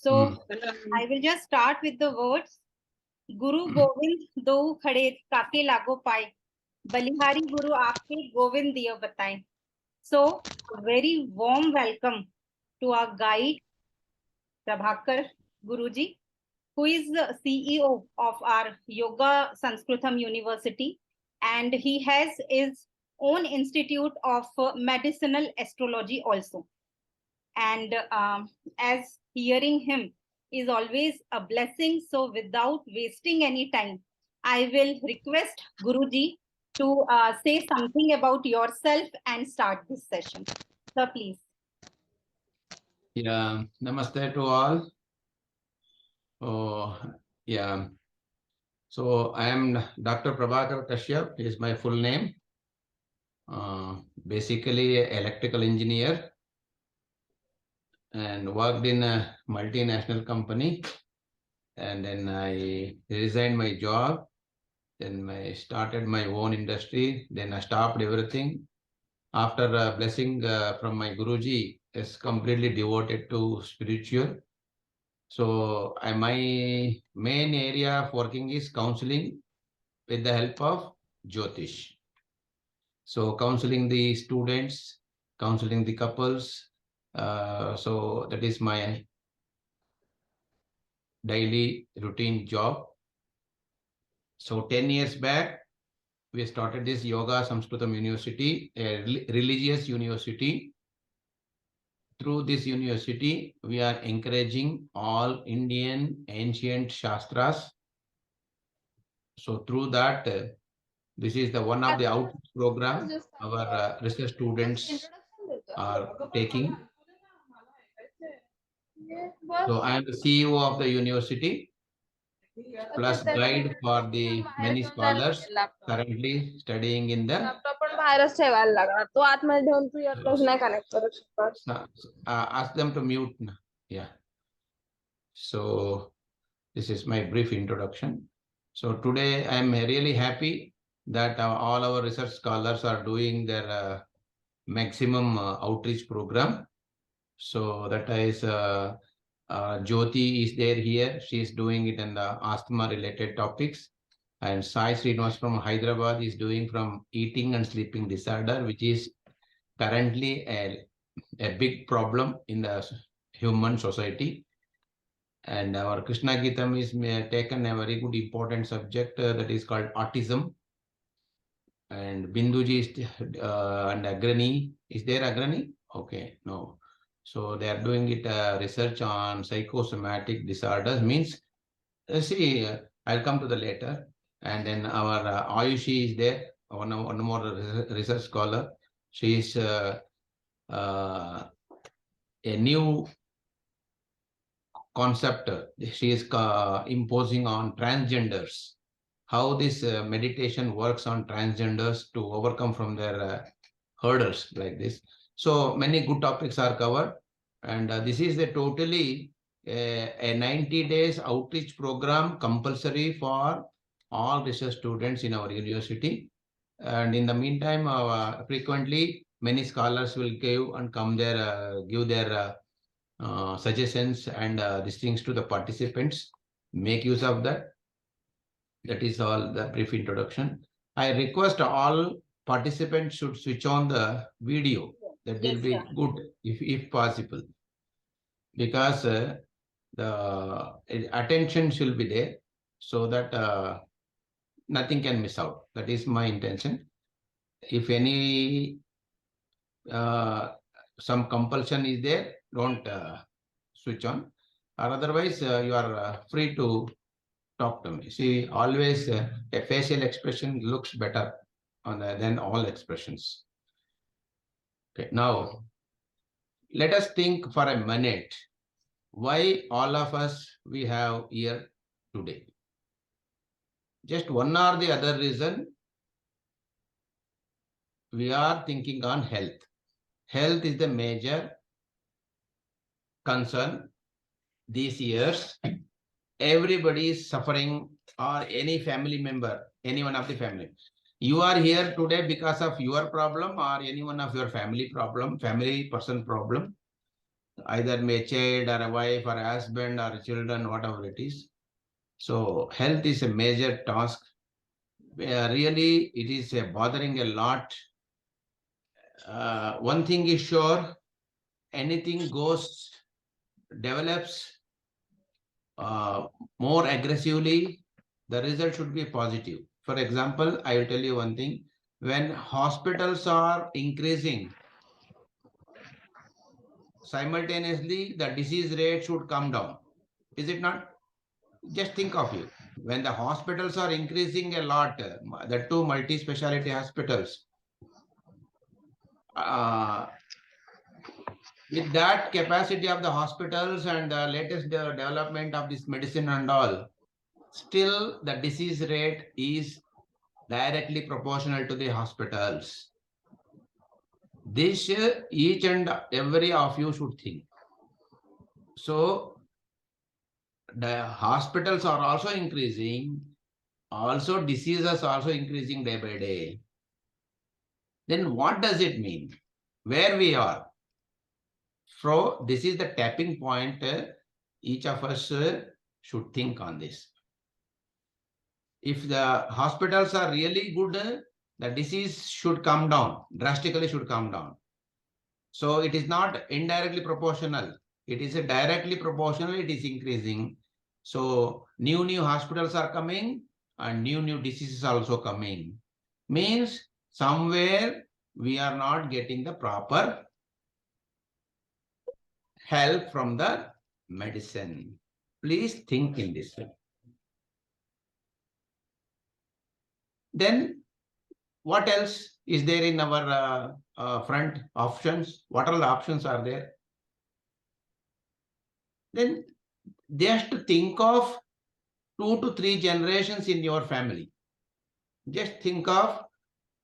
So I will just start with the words. Guru Govind do khade kaake lago pai. Balihari Guru aapke Govind diyo batai. So a very warm welcome to our guide Prabhakar Guruji, who is the CEO of our Yoga Sanskritam University, and he has his own institute of medicinal astrology also. And as hearing him is always a blessing, so without wasting any time, I will request Guruji to say something about yourself and start this session. Sir, please. Yeah, namaste to all. Oh, yeah. So I am Dr. Prabhakar Kashyap is my full name. Basically electrical engineer and worked in a multinational company. And then I resigned my job. Then I started my own industry. Then I stopped everything. After a blessing from my Guruji, is completely devoted to spiritual. So my main area of working is counseling with the help of Jyotish. So counseling the students, counseling the couples. So that is my daily routine job. So 10 years back, we started this Yoga Sanskritam University, a religious university. Through this university, we are encouraging all Indian ancient Shastras. So through that, this is the one of the outreach program our research students are taking. So I am the CEO of the university, plus guide for the many scholars currently studying in the. Ask them to mute. Yeah. So this is my brief introduction. So today I am really happy that all our research scholars are doing their maximum outreach program. So that is Jyoti is there here. She is doing it in the asthma related topics. And Sai Srinivas from Hyderabad is doing from eating and sleeping disorder, which is currently a big problem in the human society. And our Krishna Geetam is taken a very good important subject that is called autism. And Binduji is and Agrani. Is there Agrani? Okay, no. So they are doing it research on psychosomatic disorders. Means, see, I'll come to the later. And then our Ayushi is there, one more research scholar. She is a new concept she is imposing on transgenders, how this meditation works on transgenders to overcome from their hurdles like this. So many good topics are covered, and this is a totally a 90 days outreach program compulsory for all research students in our university. And in the meantime, frequently many scholars will give and come there, give their suggestions and these things to the participants. Make use of that. That is all the brief introduction. I request all participants should switch on the video. That will be good if possible, because the attention should be there so that nothing can miss out. That is my intention. If any some compulsion is there, don't switch on, or otherwise you are free to talk to me. See, always a facial expression looks better than all expressions. Okay, now let us think for a minute why all of us we have here today. Just one or the other reason we are thinking on health. Health is the major concern these years. Everybody is suffering, or any family member, any one of the family. You are here today because of your problem or any one of your family problem, family person problem. either a child or a wife or a husband or children, whatever it is. So health is a major task. Really, it is bothering a lot. One thing is sure, anything goes, develops more aggressively, the result should be positive. For example, I will tell you one thing. When hospitals are increasing, simultaneously the disease rate should come down. Is it not? Just think of you. When the hospitals are increasing a lot, the two multi-speciality hospitals, with that capacity of the hospitals and the latest development of this medicine and all, still the disease rate is directly proportional to the hospitals. This each and every of you should think. So the hospitals are also increasing, also diseases also increasing day by day. Then what does it mean? Where we are? So this is the tapping point. Each of us should think on this. If the hospitals are really good, the disease should come down, drastically should come down. So it is not indirectly proportional. It is directly proportional, it is increasing. So new hospitals are coming and new diseases also coming. Means somewhere we are not getting the proper help from the medicine. Please think in this way. Then what else is there in our front options? What all the options are there? Then just think of 2 to 3 generations in your family. Just think of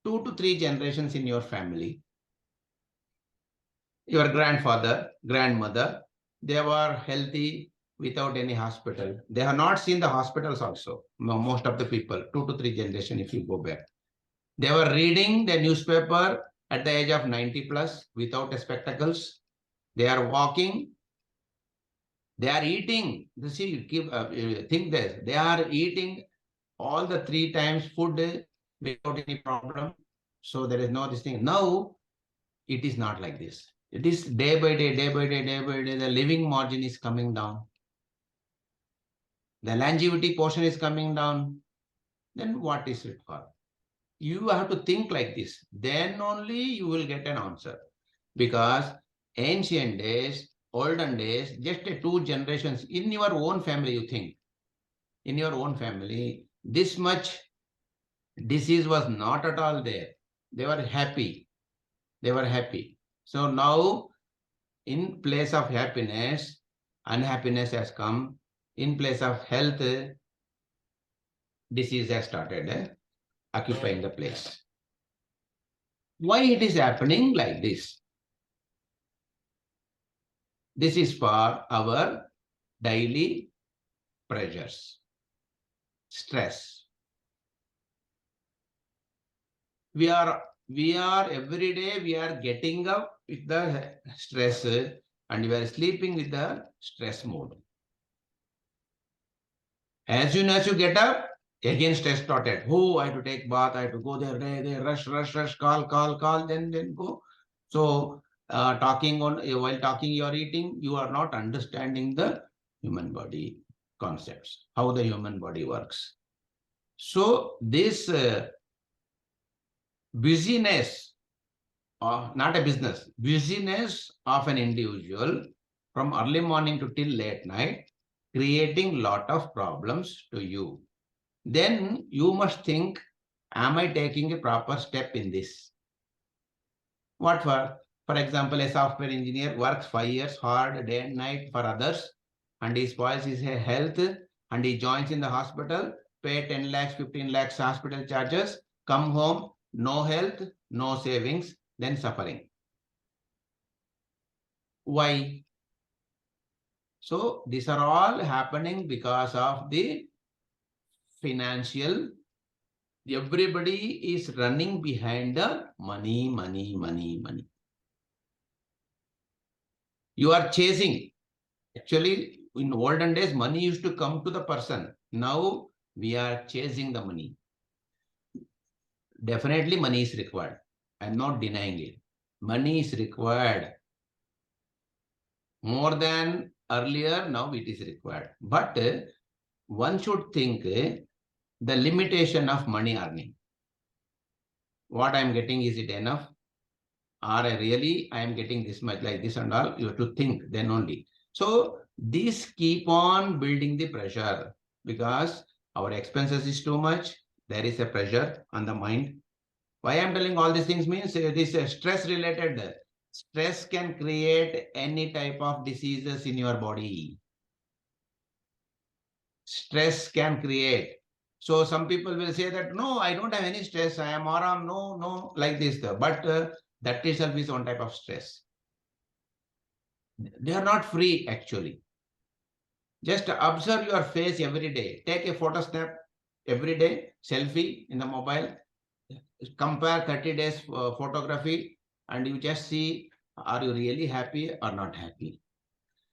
2 to 3 generations in your family. Your grandfather, grandmother, they were healthy without any hospital. They have not seen the hospitals also. Most of the people, 2 to 3 generations if you go back. They were reading the newspaper at the age of 90 plus without spectacles. They are walking. They are eating. See, think this. They are eating all the 3 times food without any problem. So there is no this thing. Now, it is not like this. It is day by day, day by day, day by day, the living margin is coming down. The longevity portion is coming down. Then what is it for? You have to think like this. Then only you will get an answer. Because ancient days, olden days, just 2 generations in your own family, you think. In your own family, this much disease was not at all there. They were happy. They were happy. So now, in place of happiness, unhappiness has come. In place of health, disease has started occupying the place. Why it is happening like this? This is for our daily pressures, stress. We are every day we are getting up with the stress and we are sleeping with the stress mode. As soon as you get up, again stress started. Oh, I have to take bath, I have to go there, rush, call, then go. So talking on while talking you are eating, you are not understanding the human body concepts, how the human body works. So this busyness, not a business, busyness of an individual from early morning to till late night, creating lot of problems to you. Then you must think, am I taking a proper step in this? What for? For example, a software engineer works 5 years hard day and night for others and he spoils his health and he joins in the hospital, pay 10 lakhs, 15 lakhs hospital charges, come home, no health, no savings, then suffering. Why? So these are all happening because of the financial. Everybody is running behind the money. You are chasing. Actually, in olden days, money used to come to the person. Now we are chasing the money. Definitely money is required. I'm not denying it. Money is required. More than earlier, now it is required. But one should think the limitation of money earning. What I am getting, is it enough? Or I am getting this much, like this and all? You have to think then only. So these keep on building the pressure, because our expenses is too much. There is a pressure on the mind. Why I am telling all these things means this stress related. Stress can create any type of diseases in your body. Stress can create. So some people will say that, no, I don't have any stress. I am aram. No, like this. But that itself is one type of stress. They are not free actually. Just observe your face every day. Take a photo snap every day, selfie in the mobile. Compare 30 days photography, and you just see, are you really happy or not happy?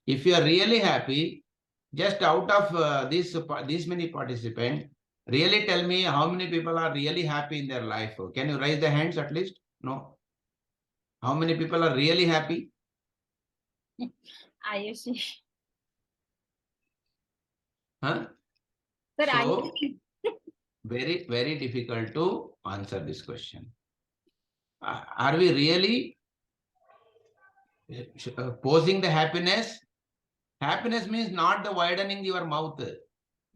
If you are really happy, just out of these many participants, really tell me how many people are really happy in their life. Can you raise the hands at least? No. How many people are really happy? Ayushi. Huh? Sir, So, Ayushi. very, very difficult to answer this question. Are we really posing the happiness? Happiness means not the widening your mouth.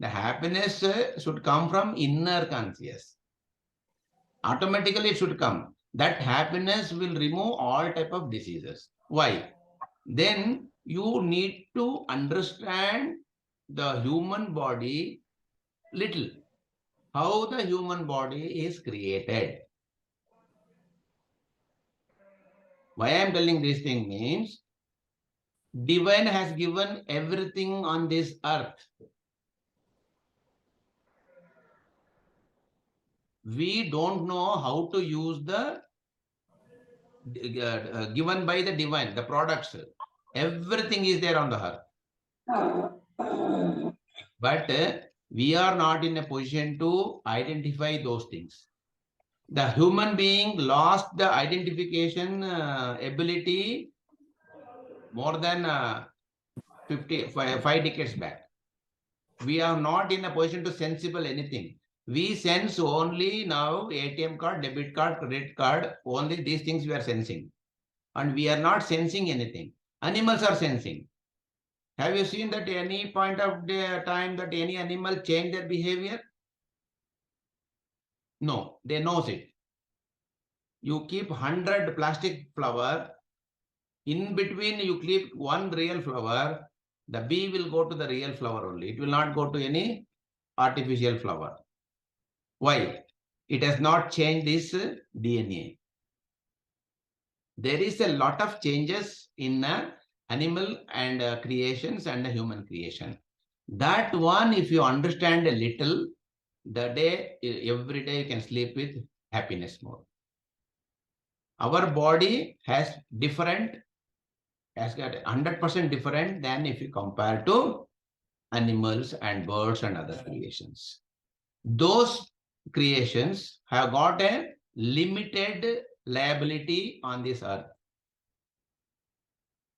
The happiness should come from inner conscious. Automatically it should come. That happiness will remove all type of diseases. Why? Then you need to understand the human body little. How the human body is created. Why I am telling this thing means, divine has given everything on this earth. We don't know how to use the given by the divine, the products. Everything is there on the earth. But we are not in a position to identify those things. The human being lost the identification ability more than 5 decades back. We are not in a position to sensible anything. We sense only now ATM card, debit card, credit card, only these things we are sensing. And we are not sensing anything. Animals are sensing. Have you seen that any point of the time that any animal change their behavior? No, they knows it. You keep 100 plastic flower, in between you keep one real flower, the bee will go to the real flower only. It will not go to any artificial flower. Why? It has not changed this DNA. There is a lot of changes in animal and creations and the human creation. That one, if you understand a little, every day you can sleep with happiness mode. Our body has got 100% different than if you compare to animals and birds and other creations. Those creations have got a limited liability on this earth,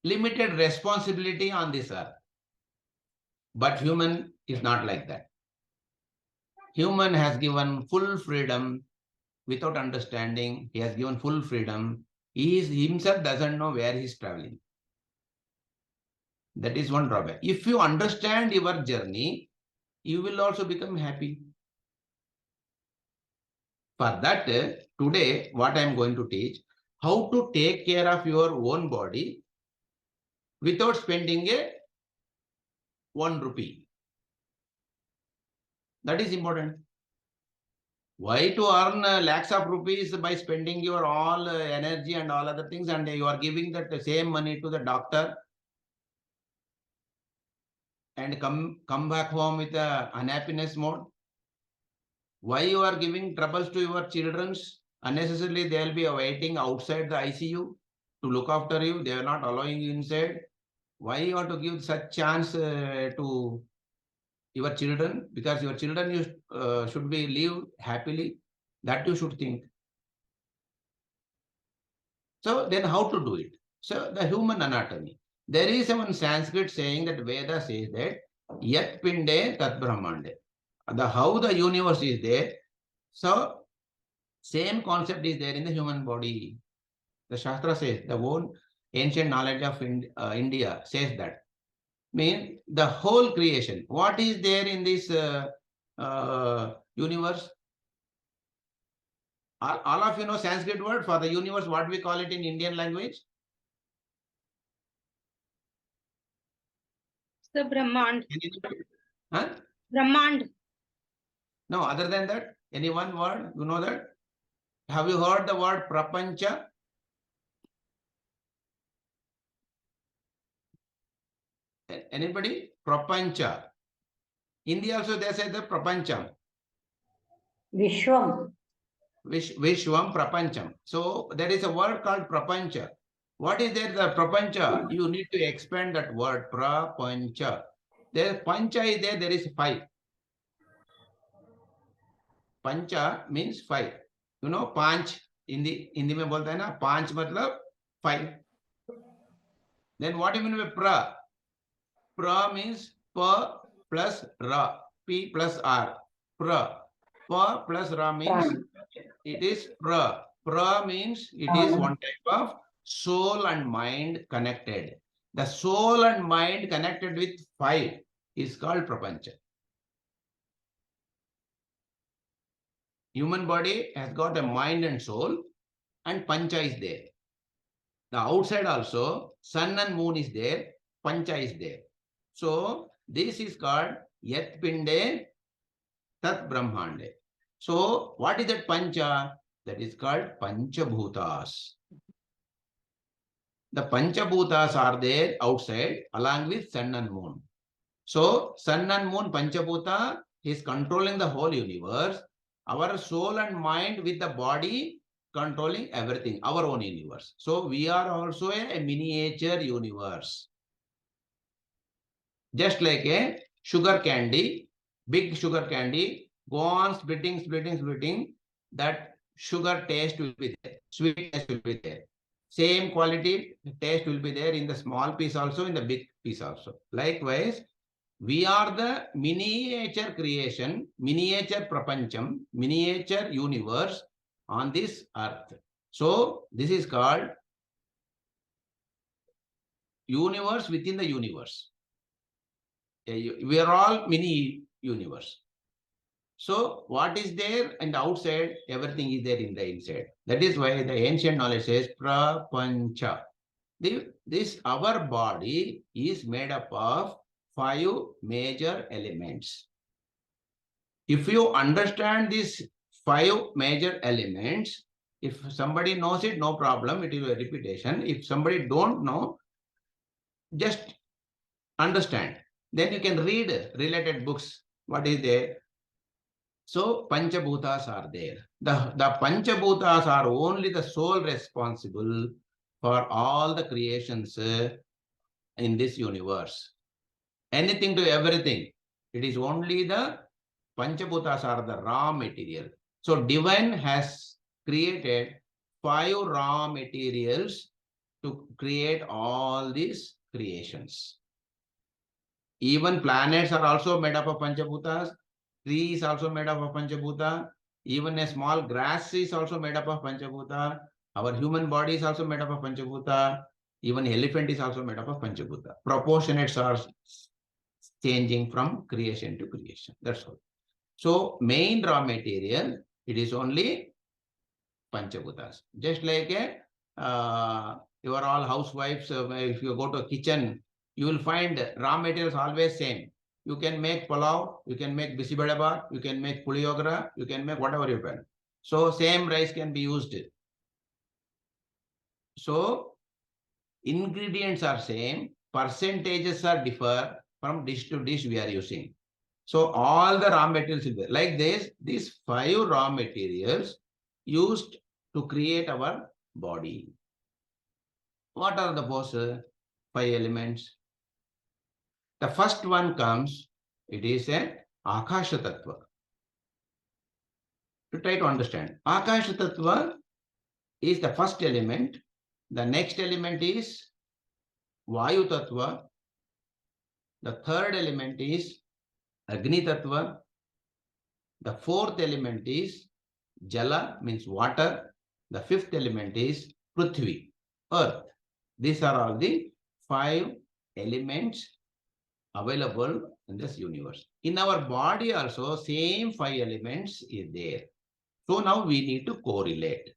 limited responsibility on this earth. But human is not like that. Human has given full freedom without understanding. He has given full freedom. He himself doesn't know where he's traveling. That is one drawback. If you understand your journey, you will also become happy. For that, today, what I am going to teach, how to take care of your own body without spending a 1 rupee. That is important. Why to earn lakhs of rupees by spending your all energy and all other things, and you are giving that same money to the doctor and come back home with a unhappiness mode? Why you are giving troubles to your children? Unnecessarily, they will be waiting outside the ICU to look after you. They are not allowing you inside. Why you want to give such chance to your children? Because your children should be live happily. That you should think. So then how to do it? So the human anatomy. There is one Sanskrit saying that Veda says that Yat Pinde Tat Brahmande. How the universe is there. So same concept is there in the human body. The Shastra says, the whole ancient knowledge of India says that. Means the whole creation. What is there in this universe? All of you know Sanskrit word for the universe. What we call it in Indian language? The Brahmand. Huh? Brahmand. No, other than that, any one word, you know that? Have you heard the word prapancha? Anybody? Prapancha. Hindi also they say the prapancham. Vishwam. Vishwam prapancham. So there is a word called prapancha. What is there? The prapancha. You need to expand that word prapancha. There pancha is there. There is 5. Pancha means 5. You know panch. Hindi में बोलता है ना पांच मतलब 5. Then what do you mean by pra? Pra means pa plus ra. P plus r. Pra. Pa plus ra means it is pra. Pra means it is one type of soul and mind connected. The soul and mind connected with 5 is called prapancha. Human body has got a mind and soul, and pancha is there. The outside also, sun and moon is there, pancha is there. So this is called yat pinde tat brahmande. So what is that pancha? That is called Panchbhutas. The Panchbhutas are there outside along with sun and moon. So sun and moon Panchabhuta is controlling the whole universe. Our soul and mind with the body controlling everything, our own universe. So we are also a miniature universe. Just like a sugar candy, big sugar candy, go on splitting, that sugar taste will be there, sweetness will be there. Same quality taste will be there in the small piece also, in the big piece also. Likewise, we are the miniature creation, miniature prapancham, miniature universe on this earth. So this is called universe within the universe. We are all mini universe. So what is there in the outside, everything is there in the inside. That is why the ancient knowledge says prapancha. This our body is made up of 5 major elements. If you understand these 5 major elements, if somebody knows it, no problem, it is a repetition. If somebody don't know, just understand. Then you can read related books. What is there? So Panchabhutas are there. The Panchabhutas are only the sole responsible for all the creations in this universe. Anything to everything. It is only the Panchabhutas are the raw material. So divine has created 5 raw materials to create all these creations. Even planets are also made up of Panchabhutas. Tree is also made up of Panchabhuta. Even a small grass is also made up of Panchabhuta. Our human body is also made up of Panchabhuta. Even elephant is also made up of Panchabhuta. Proportionates are changing from creation to creation. That's all. So main raw material, it is only Panchabhutas. Just like you are all housewives. If you go to a kitchen, you will find raw materials always same. You can make pulao, you can make bisibadabat, you can make puliyogra, you can make whatever you can. So same rice can be used. So ingredients are same, percentages are differ from dish to dish we are using. So all the raw materials will be like this. These 5 raw materials used to create our body. What are the 5 elements? The first one comes, it is a Akasha Tattva. To try to understand. Akasha Tattva is the first element. The next element is Vayu Tattva. The third element is Agni Tattva. The fourth element is Jala, means water. The fifth element is Prithvi, earth. These are all the 5 elements available in this universe. In our body also, same 5 elements is there. So now we need to correlate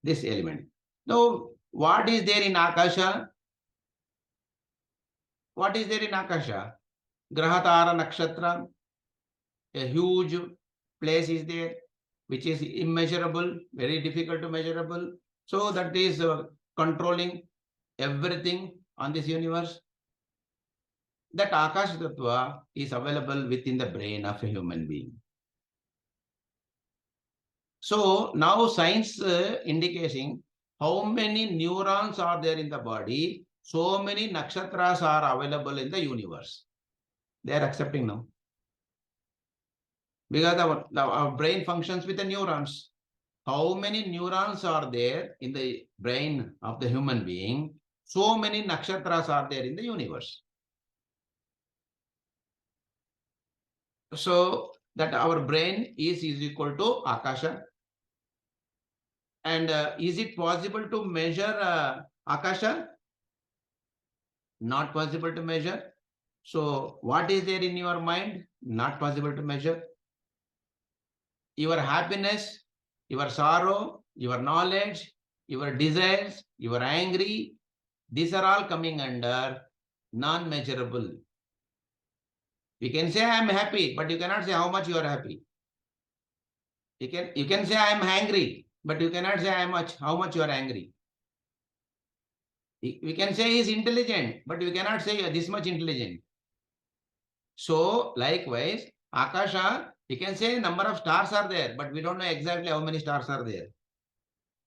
this element. Now, what is there in Akasha? What is there in Akasha? Grahatara Nakshatra, a huge place is there, which is immeasurable, very difficult to measurable. So that is controlling everything on this universe. That Akasha Tattva is available within the brain of a human being. So now science indicating how many neurons are there in the body, so many nakshatras are available in the universe. They are accepting now. Because our brain functions with the neurons. How many neurons are there in the brain of the human being, so many nakshatras are there in the universe. So that our brain is equal to Akasha. And is it possible to measure Akasha? Not possible to measure. So what is there in your mind? Not possible to measure. Your happiness, your sorrow, your knowledge, your desires, your angry, these are all coming under non-measurable. You can say I am happy, but you cannot say how much you are happy. You can say I am angry, but you cannot say how much you are angry. We can say he is intelligent, but you cannot say you are this much intelligent. So likewise, Akasha, you can say number of stars are there, but we don't know exactly how many stars are there.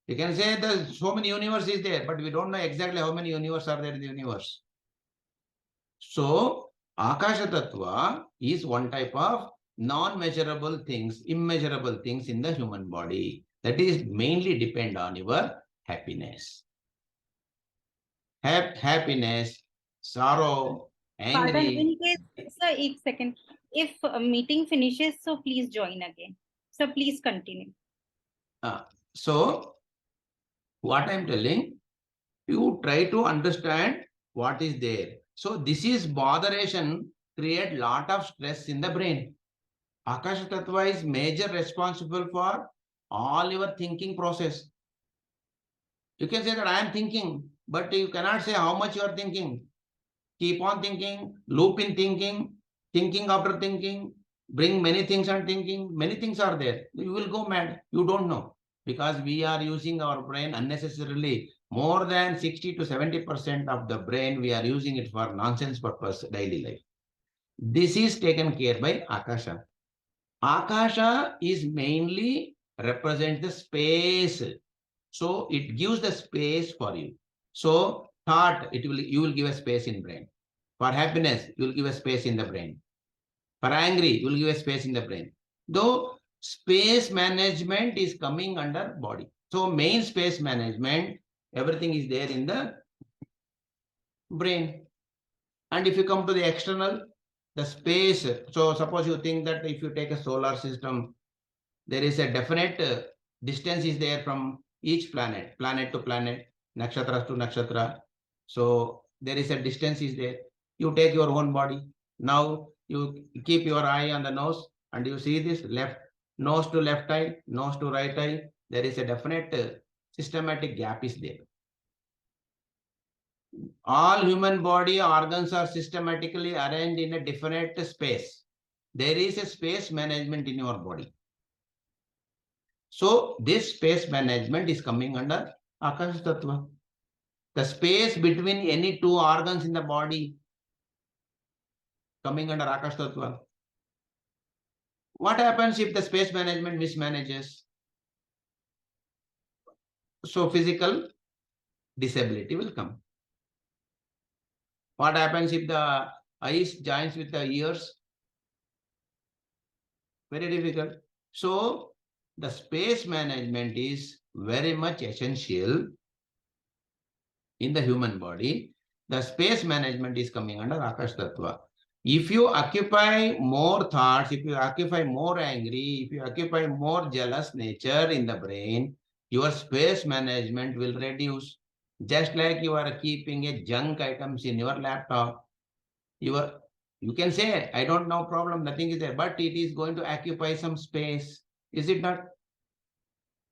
You can say there's so many universe is there, but we don't know exactly how many universe are there in the universe. So Akasha Tattva is one type of non-measurable things, immeasurable things in the human body. That is mainly depend on your happiness. Happiness, sorrow, Pardon, angry. in case, sir, एक second. If meeting finishes, so please join again. So please continue. So what I'm telling, you try to understand what is there. So this is botheration, create lot of stress in the brain. Akasha Tattva is major responsible for all your thinking process. You can say that I am thinking, but you cannot say how much you are thinking. Keep on thinking, loop in thinking, thinking after thinking, bring many things and thinking. Many things are there. You will go mad. You don't know. Because we are using our brain unnecessarily. More than 60 to 70% of the brain, we are using it for nonsense purpose, daily life. This is taken care by Akasha. Akasha is mainly represent the space. So it gives the space for you. So thought, you will give a space in brain. For happiness, you will give a space in the brain. For angry, you will give a space in the brain. Though space management is coming under body. So main space management, everything is there in the brain. And if you come to the external, the space. So suppose you think that if you take a solar system, there is a definite distance is there from each planet to planet, nakshatras to nakshatra. So there is a distance is there. You take your own body. Now you keep your eye on the nose and you see this left nose to left eye, nose to right eye. There is a definite systematic gap is there. All human body organs are systematically arranged in a different space. There is a space management in your body. So this space management is coming under Akasha Tattva. The space between any two organs in the body coming under Akasha Tattva. What happens if the space management mismanages? So physical disability will come. What happens if the eyes joins with the ears. Very difficult. So the space management is very much essential in the human body. The space management is coming under Akash Tattva. If you occupy more thoughts, if you occupy more angry, if you occupy more jealous nature in the brain, your space management will reduce. Just like you are keeping a junk items in your laptop, you can say, I don't know problem, nothing is there, but it is going to occupy some space. Is it not?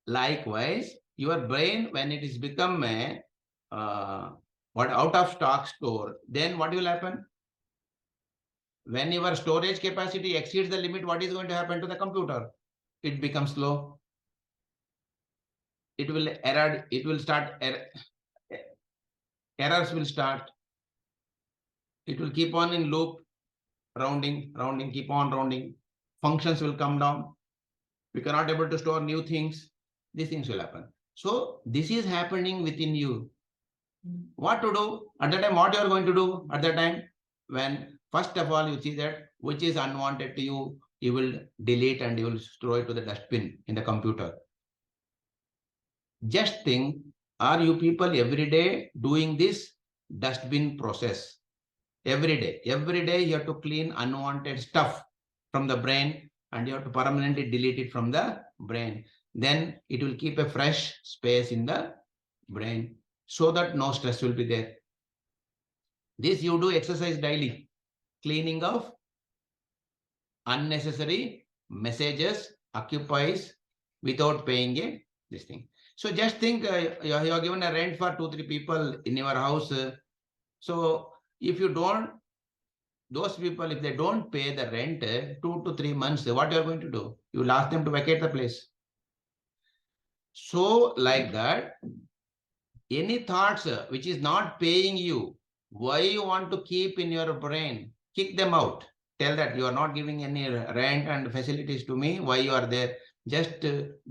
Likewise, your brain, when it is become a what out of stock store, then what will happen? When your storage capacity exceeds the limit, what is going to happen to the computer? It becomes slow. It will error. It will start errors will start. It will keep on in loop, rounding, keep on rounding. Functions will come down. We cannot able to store new things. These things will happen. So this is happening within you. What to do at the time? What you are going to do at the time? When first of all you see that which is unwanted to you, you will delete and you will throw it to the dustbin in the computer. Just think, are you people every day doing this dustbin process? Every day you have to clean unwanted stuff from the brain and you have to permanently delete it from the brain. Then it will keep a fresh space in the brain so that no stress will be there. This you do exercise daily, cleaning of unnecessary messages occupies without paying a this thing. So just think, you are given a rent for 2-3 people in your house. So if you don't, those people, if they don't pay the rent 2 to 3 months, what you are going to do? You will ask them to vacate the place. So like that, any thoughts which is not paying you, why you want to keep in your brain, kick them out. Tell that you are not giving any rent and facilities to me. Why you are there? Just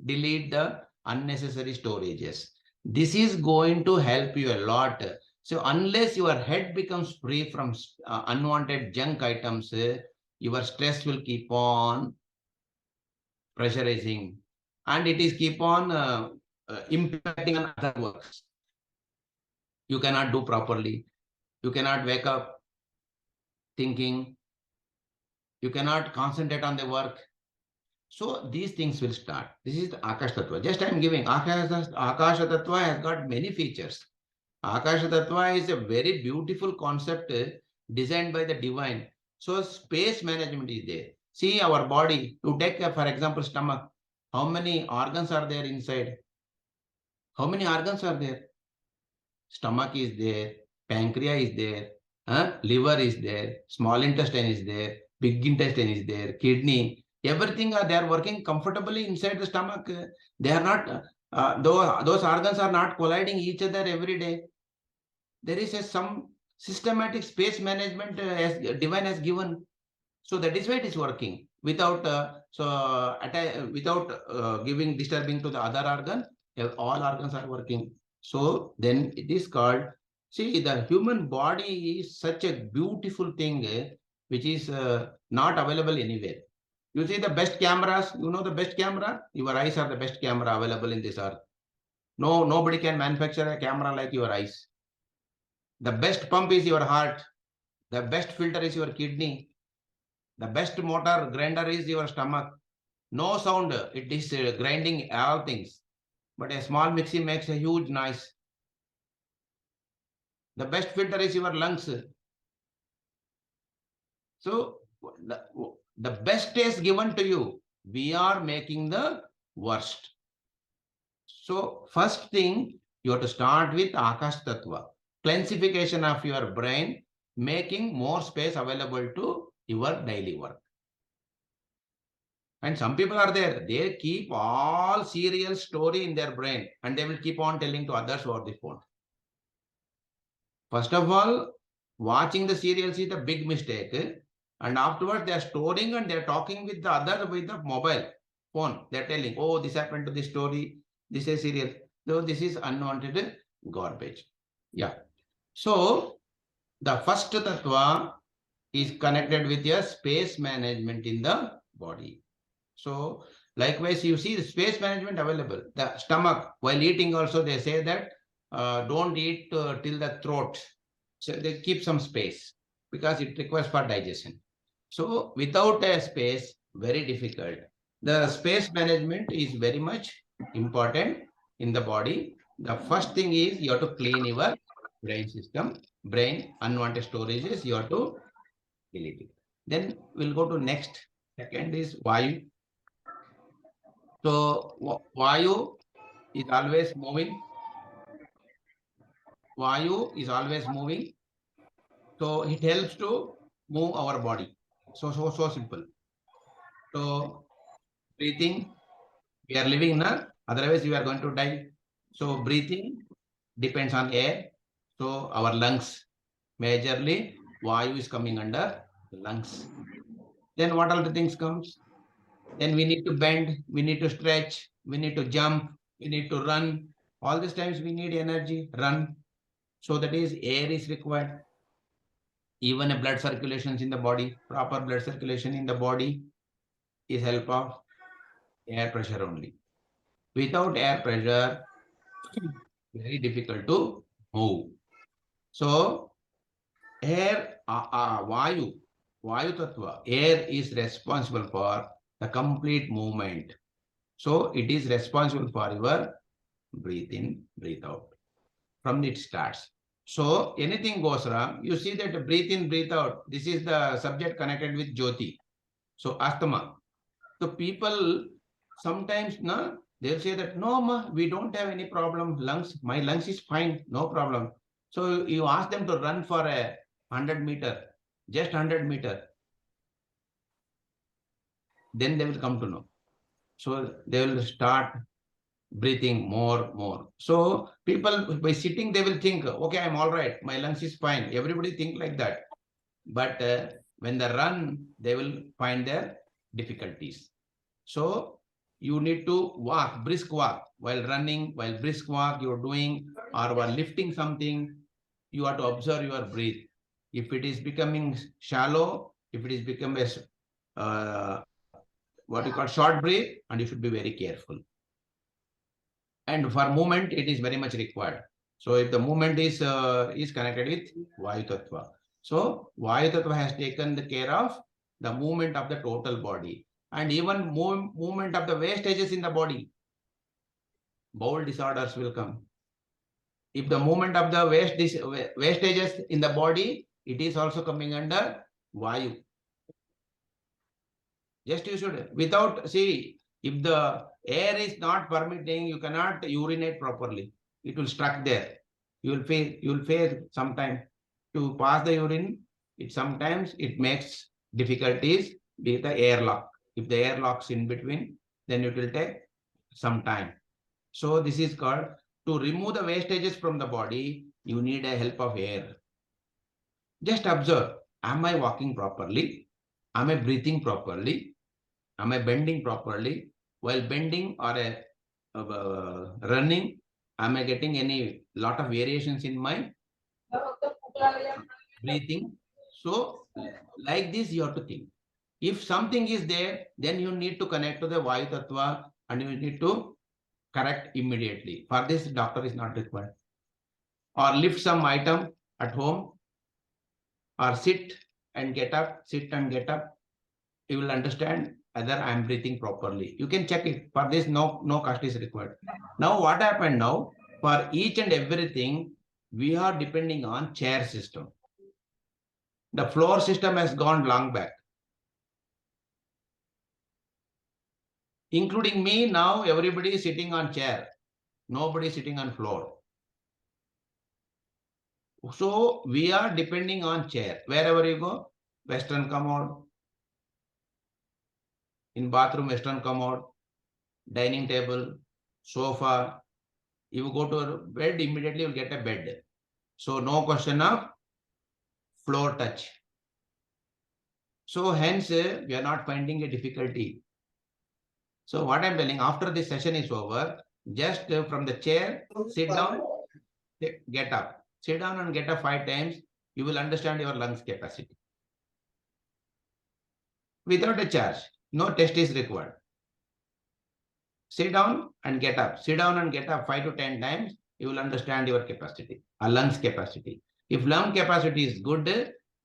delete the unnecessary storages. This is going to help you a lot. So unless your head becomes free from unwanted junk items, your stress will keep on pressurizing and it is keep on impacting on other works. You cannot do properly. You cannot wake up thinking. You cannot concentrate on the work. So these things will start. This is the Akash Tattva. Just I am giving. Akash Tattva has got many features. Akash Tattva is a very beautiful concept designed by the divine. So space management is there. See our body. You take, for example, stomach. How many organs are there inside? How many organs are there? Stomach is there. Pancreas is there. Liver is there. Small intestine is there. Big intestine is there. Kidney. Everything they are working comfortably inside the stomach. They are not, those organs are not colliding each other every day. There is some systematic space management as divine has given. So that is why it is working without giving disturbing to the other organ. All organs are working. So then it is called. See, the human body is such a beautiful thing which is not available anywhere. You see the best cameras, you know the best camera? Your eyes are the best camera available in this earth. No, nobody can manufacture a camera like your eyes. The best pump is your heart. The best filter is your kidney. The best motor grinder is your stomach. No sound, it is grinding all things. But a small mixie makes a huge noise. The best filter is your lungs. So the best is given to you. We are making the worst. So first thing, you have to start with Akash Tattva. Cleansification of your brain, making more space available to your daily work. And some people are there, they keep all serial story in their brain and they will keep on telling to others over the phone. First of all, watching the serials is a big mistake. And afterwards, they are storing and they are talking with the other with the mobile phone. They are telling, oh, this happened to this story. This is serial. So this is unwanted garbage. Yeah. So the first tattva is connected with your space management in the body. So likewise, you see the space management available. The stomach, while eating also, they say that don't eat till the throat. So they keep some space because it requires for digestion. So without a space, very difficult. The space management is very much important in the body. The first thing is you have to clean your brain system, brain unwanted storages, you have to delete it. Then we'll go to next. Second is Vayu. So Vayu is always moving. Vayu is always moving. So it helps to move our body. So simple. So breathing, we are living now, otherwise we are going to die. So breathing depends on air. So our lungs, majorly Vayu is coming under lungs. Then what all the things comes? Then we need to bend, we need to stretch, we need to jump, we need to run. All these times we need energy, run. So that is air is required. Even a blood circulation in the body, proper blood circulation in the body is help of air pressure only. Without air pressure, very difficult to move. So air, Vayu Tattva, air is responsible for the complete movement. So it is responsible for your breathe in, breathe out. From it starts. So anything goes wrong, you see that breathe in, breathe out. This is the subject connected with Jyoti. So asthma. So people sometimes they'll say that no, ma, we don't have any problem. My lungs is fine, no problem. So you ask them to run for 100 meter, just 100 meter. Then they will come to know. So they will start breathing more. So people by sitting, they will think, okay, I'm all right. My lungs is fine. Everybody think like that. But when they run, they will find their difficulties. So you need to walk, brisk walk. While running, while brisk walk you're doing, or while lifting something, you have to observe your breath. If it is becoming shallow, if it is becoming what you call short breath, and you should be very careful. And for movement, it is very much required. So if the movement is connected with Vayu Tattva. So Vayu Tattva has taken the care of the movement of the total body, and even movement of the wastages in the body. Bowel disorders will come. If the movement of the wastages in the body, it is also coming under Vayu. Just you should, without, see, if the air is not permitting, you cannot urinate properly. It will stuck there. You will face sometime to pass the urine. Sometimes it makes difficulties with the airlock. If the airlock's in between, then it will take some time. So this is called, to remove the wastages from the body, you need a help of air. Just observe, am I walking properly? Am I breathing properly? Am I bending properly? While bending or running, am I getting any lot of variations in my breathing? So like this, you have to think. If something is there, then you need to connect to the Vayu Tattva and you need to correct immediately. For this, doctor is not required. Or lift some item at home, or sit and get up, sit and get up. You will understand whether I am breathing properly. You can check it. For this, no cost is required. Now, what happened now? For each and everything, we are depending on chair system. The floor system has gone long back. Including me, now everybody is sitting on chair. Nobody is sitting on floor. So we are depending on chair. Wherever you go, Western commode, in bathroom, Western commode, dining table, sofa. You go to a bed, immediately you get a bed. So no question of floor touch. So hence we are not finding a difficulty. So what I'm telling, after this session is over, just from the chair, sit down, get up. Sit down and get up 5 times. You will understand your lungs capacity. without a charge. No test is required. Sit down and get up. Sit down and get up 5 to 10 times. You will understand your capacity, a lungs capacity. If lung capacity is good,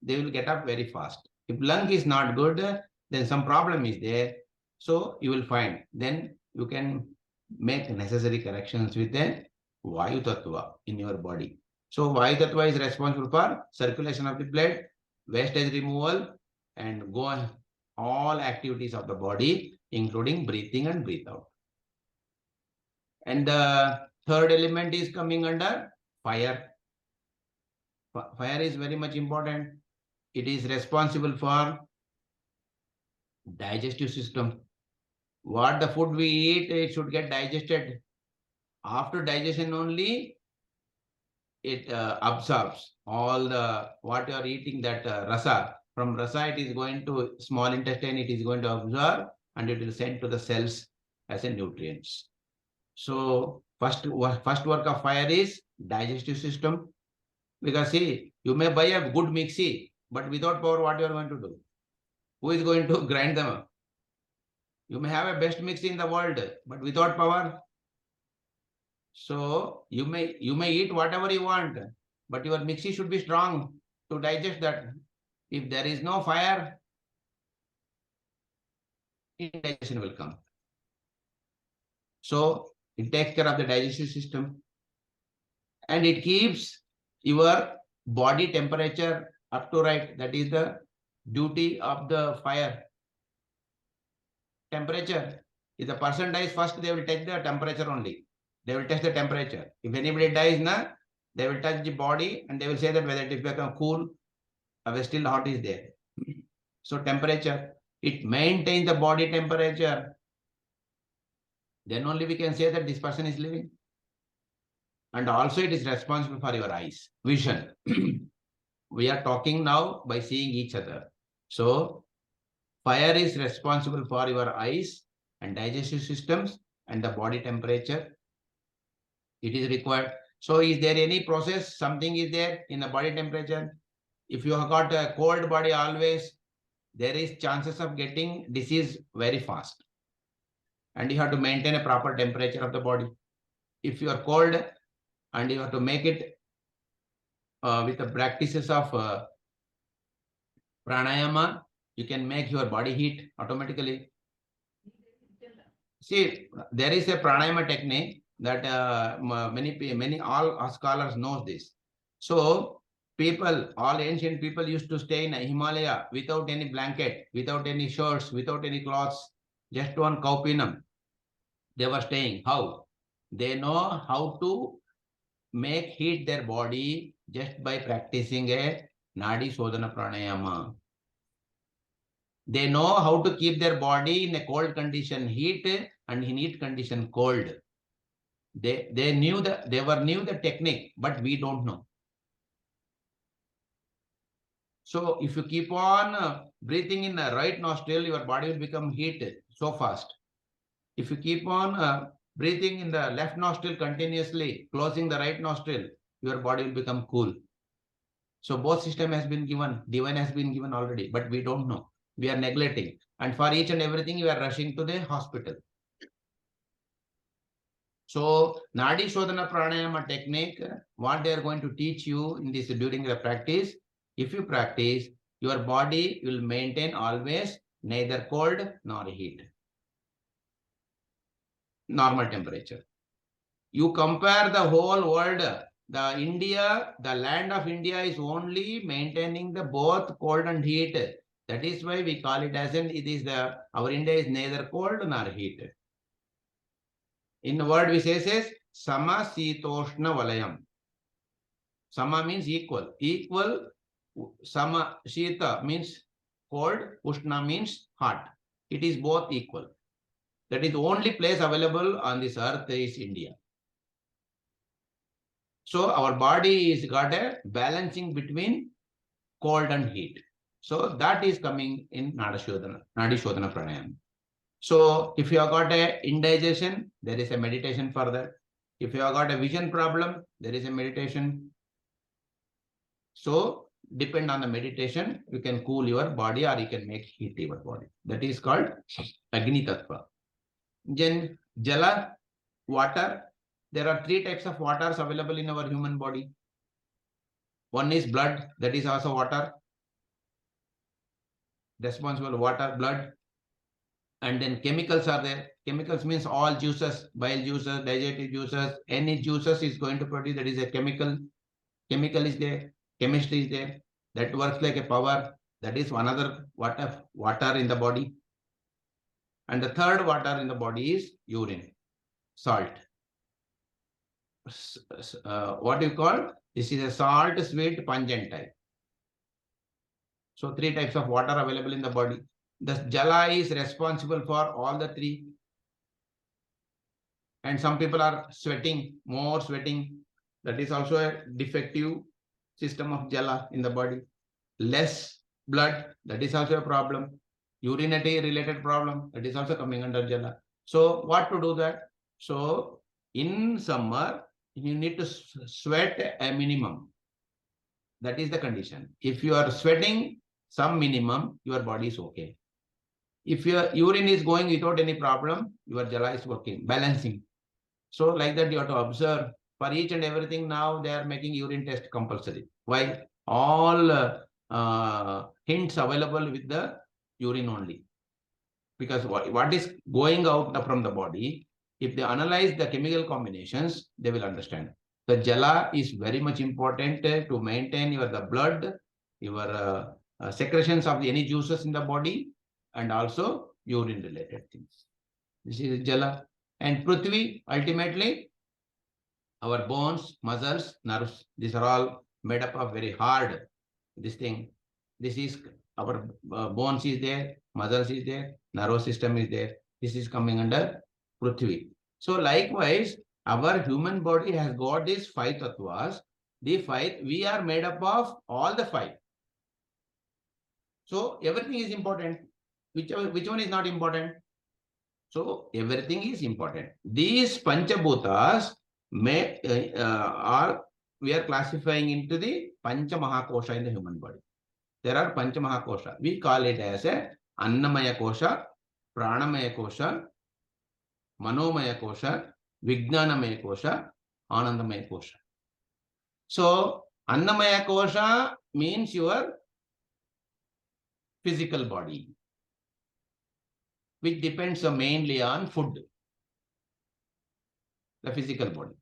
they will get up very fast. If lung is not good, then some problem is there. So you will find. Then you can make necessary corrections with the Vayu Tattva in your body. So Vayu Tattva is responsible for circulation of the blood, wastage removal, and go on all activities of the body, including breathing and breathe out. And the third element is coming under fire. Fire is very much important. It is responsible for digestive system. What the food we eat, it should get digested. After digestion only, it absorbs all the what you are eating, that rasa. From rasa, it is going to small intestine, it is going to absorb and it will send to the cells as a nutrients. So first work of fire is digestive system. Because see, you may buy a good mixie, but without power, what you are going to do? Who is going to grind them up? You may have a best mixie in the world, but without power. So you may eat whatever you want, but your mixie should be strong to digest that. If there is no fire, indigestion will come. So it takes care of the digestive system and it keeps your body temperature up to right. That is the duty of the fire. Temperature. If the person dies first, they will take the temperature only. They will test the temperature. If anybody dies, they will touch the body and they will say that whether it is become cool or still hot is there. So temperature, it maintains the body temperature. Then only we can say that this person is living. And also it is responsible for your eyes, vision. We are talking now by seeing each other. So fire is responsible for your eyes and digestive systems and the body temperature. It is required. So is there any process, something is there in the body temperature? If you have got a cold body always, there is chances of getting disease very fast. And you have to maintain a proper temperature of the body. If you are cold and you have to make it with the practices of pranayama, you can make your body heat automatically. See, there is a pranayama technique that all scholars know this. So all ancient people used to stay in Himalaya without any blanket, without any shirts, without any clothes, just on kaupinam. They were staying. How? They know how to make heat their body just by practicing a Nadi Shodhana Pranayama. They know how to keep their body in a cold condition heat and in heat condition cold. They knew the technique, but we don't know. So if you keep on breathing in the right nostril, your body will become heat so fast. If you keep on breathing in the left nostril continuously, closing the right nostril, your body will become cool. So both system has been given, divine has been given already, but we don't know. We are neglecting. And for each and everything, we are rushing to the hospital. So Nadi Shodhana Pranayama technique, what they are going to teach you in this during the practice, if you practice, your body will maintain always neither cold nor heat. Normal temperature. You compare the whole world, the land of India is only maintaining the both cold and heat. That is why we call it as our India is neither cold nor heat. In the word we says Sama Sitoshna Valayam. Sama means equal. Equal, Sama Shita means cold, Ushna means hot. It is both equal. That is the only place available on this earth is India. So our body is got a balancing between cold and heat. So that is coming in Nadi Shodhana Pranayama. So if you have got a indigestion, there is a meditation for that. If you have got a vision problem, there is a meditation. So depend on the meditation, you can cool your body or you can make heat your body. That is called Agni Tattva. Then Jala, water. There are 3 types of waters available in our human body. One is blood, that is also water. Responsible water, blood. And then chemicals are there. Chemicals means all juices, bile juices, digestive juices, any juices is going to produce, that is a chemical. Chemical is there, chemistry is there, that works like a power. That is one other water in the body. And the third water in the body is urine, salt. What you call? This is a salt, sweet, pungent type. So 3 types of water available in the body. The jala is responsible for all the 3. And some people are sweating, more sweating. That is also a defective system of jala in the body. Less blood, that is also a problem. Urinary related problem, that is also coming under jala. So what to do that? So in summer, you need to sweat a minimum. That is the condition. If you are sweating some minimum, your body is okay. If your urine is going without any problem, your jala is working, balancing. So like that you have to observe. For each and everything now they are making urine test compulsory. Why? All hints available with the urine only. Because what is going out from the body, if they analyze the chemical combinations, they will understand. The jala is very much important to maintain the blood, your secretions of any juices in the body, and also urine related things. This is jala. And Prithvi, ultimately, our bones, muscles, nerves, these are all made up of very hard, this thing. This is our bones is there, muscles is there, nervous system is there. This is coming under Prithvi. So likewise, our human body has got these 5 tattvas. The 5, we are made up of all the 5. So everything is important. Which one is not important? So everything is important. These Panchabhutas we are classifying into the Panchmahabhutas in the human body. There are Panchmahabhutas. We call it as a Annamaya Kosha, Pranamaya Kosha, Manomaya Kosha, Vijnanamaya Kosha, Anandamaya Kosha. So Annamaya Kosha means your physical body, which depends mainly on food, the physical body.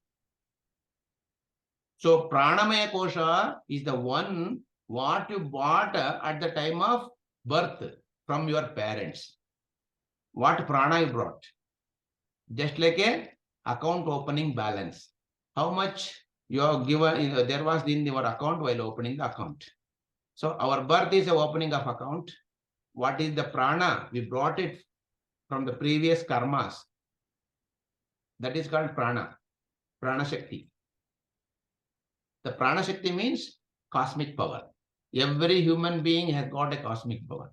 So Pranamaya Kosha is the one what you bought at the time of birth from your parents. What prana you brought. Just like a account opening balance. How much you have given, there was in your account while opening the account. So our birth is the opening of account. What is the prana? We brought it from the previous karmas. That is called prana. Prana Shakti. The prana Shakti means cosmic power. Every human being has got a cosmic power.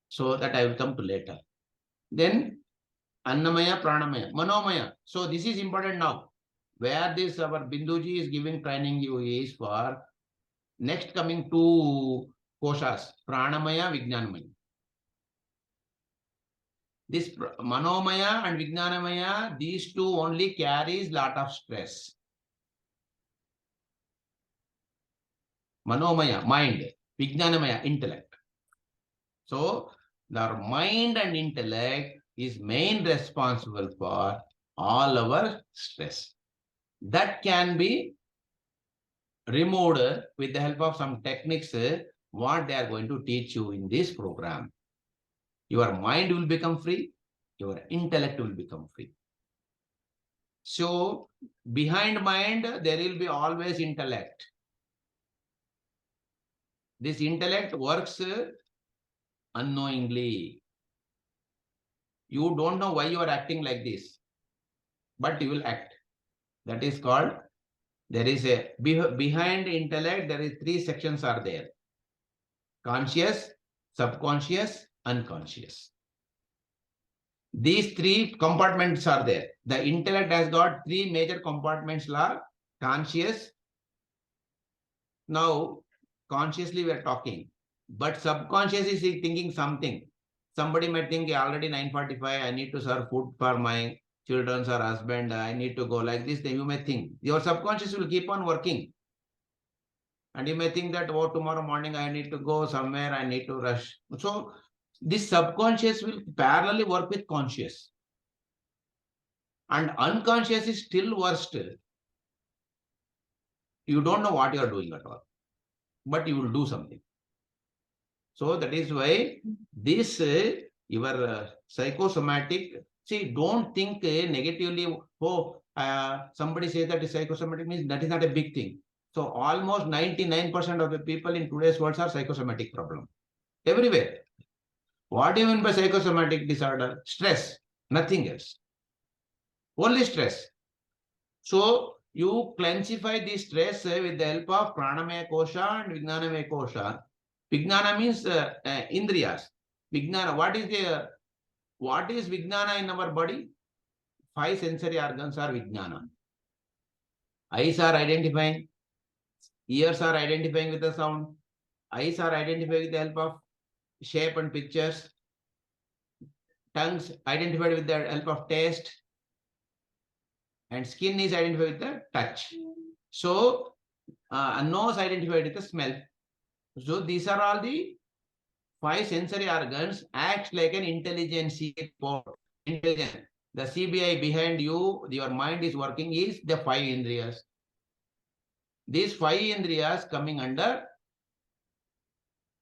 So that I will come to later. Then Annamaya, Pranamaya, Manomaya. So this is important now. Where this our Binduji is giving training you is for next coming 2 koshas, Pranamaya, Vijnanamaya. This Manomaya and Vijnanamaya, these 2 only carries lot of stress. Manomaya, mind. Vijnanamaya, intellect. So, the mind and intellect is main responsible for all our stress. That can be removed with the help of some techniques, what they are going to teach you in this program. Your mind will become free, your intellect will become free. So, behind mind, there will be always intellect. This intellect works unknowingly. You don't know why you are acting like this, but you will act. That is called, there is a, behind intellect, there is 3 sections are there. Conscious, subconscious, unconscious. These 3 compartments are there. The intellect has got 3 major compartments, conscious. Now, consciously we are talking, but subconsciously is thinking something. Somebody might think already 9:45, I need to serve food for my children or husband, I need to go like this. Then you may think your subconscious will keep on working. And you may think that, oh, tomorrow morning I need to go somewhere, I need to rush. So this subconscious will parallelly work with conscious. And unconscious is still worst. You don't know what you are doing at all, but you will do something. So that is why this your psychosomatic, see, don't think negatively. Oh, somebody says that is psychosomatic means that is not a big thing. So almost 99% of the people in today's world are psychosomatic problem. Everywhere. What do you mean by psychosomatic disorder? Stress, nothing else. Only stress. So you classify the stress with the help of pranamaya kosha and vijnanamaya kosha. Vijnana means indriyas. Vijnana, what is vijnana in our body? 5 sensory organs are vijnana. Eyes are identifying, ears are identifying with the sound, eyes are identifying with the help of shape and pictures, tongues identified with the help of taste, and skin is identified with the touch. So nose identified with the smell. So these are all the 5 sensory organs act like an intelligence report. Intelligence. The CBI behind you, your mind is working is the 5 indriyas. These 5 indriyas coming under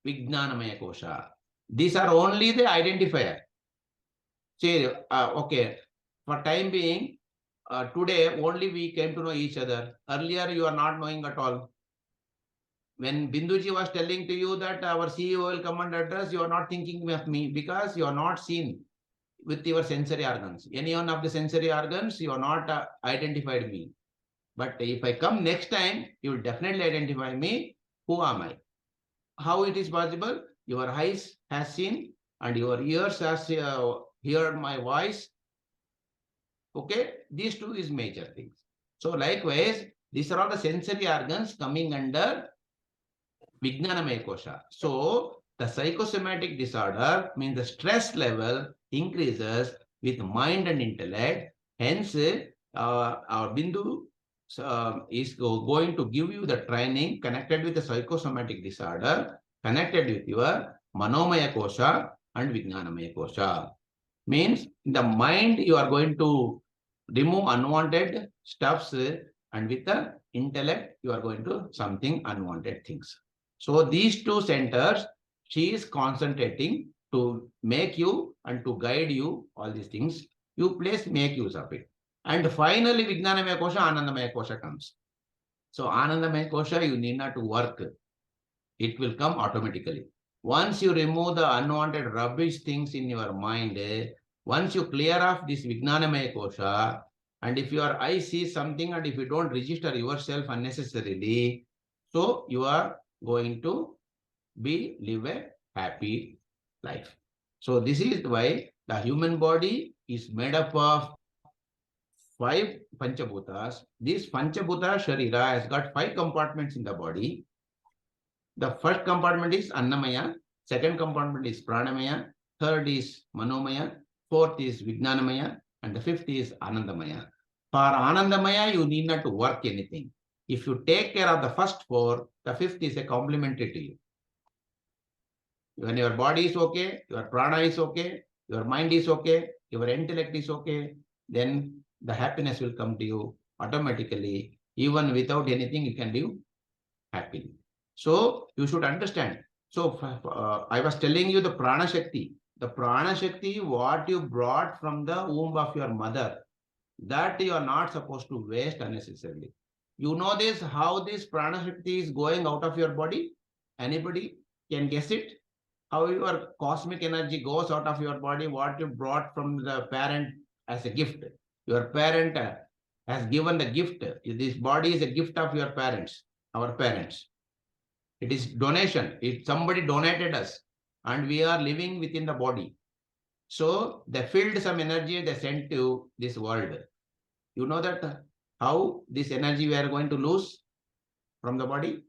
Vijnanamaya Kosha. These are only the identifier. See, okay, for time being, today only we came to know each other. Earlier you are not knowing at all. When Binduji was telling to you that our CEO will come and address, you are not thinking of me because you are not seen with your sensory organs. Any one of the sensory organs, you are not identified me. But if I come next time, you will definitely identify me. Who am I? How it is possible? Your eyes has seen and your ears has heard my voice. Okay, these two is major things. So likewise, these are all the sensory organs coming under Vijnanamaya Kosha. So the psychosomatic disorder means the stress level increases with mind and intellect. Hence, our Bindu is going to give you the training connected with the psychosomatic disorder, connected with your Manomaya Kosha and Vijnanamaya Kosha. Means in the mind, you are going to remove unwanted stuffs, and with the intellect, you are going to something unwanted things. So these two centers, she is concentrating to make you and to guide you all these things. You please make use of it. And finally, Vijnanamaya Kosha, Anandamaya Kosha comes. So Anandamaya Kosha, you need not to work. It will come automatically. Once you remove the unwanted rubbish things in your mind, once you clear off this Vijnanamaya Kosha, and if your eye sees something and if you don't register yourself unnecessarily, so you are going to live a happy life. So this is why the human body is made up of 5 Panchabhutas. This Panchabhuta Sharira has got 5 compartments in the body. The first compartment is Annamaya, second compartment is Pranamaya, third is Manomaya, fourth is Vijnanamaya, and the fifth is Anandamaya. For Anandamaya, you need not to work anything. If you take care of the first 4, the fifth is a complementary to you. When your body is okay, your prana is okay, your mind is okay, your intellect is okay, then the happiness will come to you automatically. Even without anything, you can live happily. So you should understand. So I was telling you the prana shakti. The prana shakti, what you brought from the womb of your mother, that you are not supposed to waste unnecessarily. You know this, how this prana shakti is going out of your body? Anybody can guess it? How your cosmic energy goes out of your body, what you brought from the parent as a gift. Your parent has given the gift. This body is a gift of your parents, our parents. It is donation. If somebody donated us and we are living within the body. So they filled some energy, they sent to this world. You know that how this energy we are going to lose from the body?